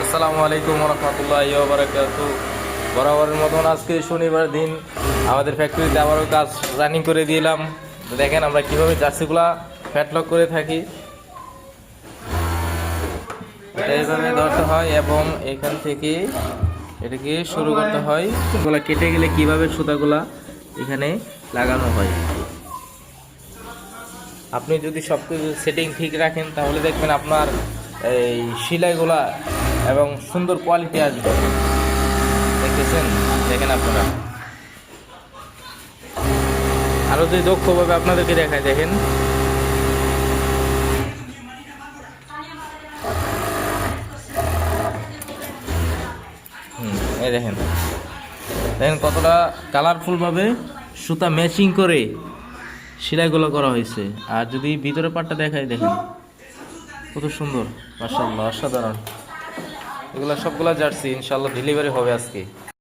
আসসালামু আলাইকুম রহমতুল্লাহি ওয়া বারাকাতুহু। বরাবরের মতন আজকে শনিবার দিন আমাদের ফ্যাক্টরিতে আবারও কাজ রানিং করে দিলাম। তো দেখেন আমরা কীভাবে জার্সিগুলা ফ্যাটলক করে থাকি। এটা এইভাবে ধরতে হয় এবং এখান থেকে এটাকে শুরু করতে হয়। সুতাগুলা কেটে গেলে কিভাবে সুতাগুলা এখানে লাগানো হয়। আপনি যদি সব কিছু সেটিং ঠিক রাখেন তাহলে দেখবেন আপনার এই সেলাইগুলা এবং সুন্দর কোয়ালিটি আসবে। দেখতেছেন, দেখেন আপনারা। আরো যদি দক্ষভাবে আপনাদেরকে দেখায়, দেখেন এই দেখেন দেখেন কতটা কালারফুল ভাবে সুতা ম্যাচিং করে সেলাইগুলো করা হয়েছে। আর যদি ভিতরে পাটটা দেখায়, দেখেন কত সুন্দর, মাশাআল্লাহ, অসাধারণ। এগুলো সবগুলা জার্সি ইনশাআল্লাহ ডেলিভারি হবে আজকে।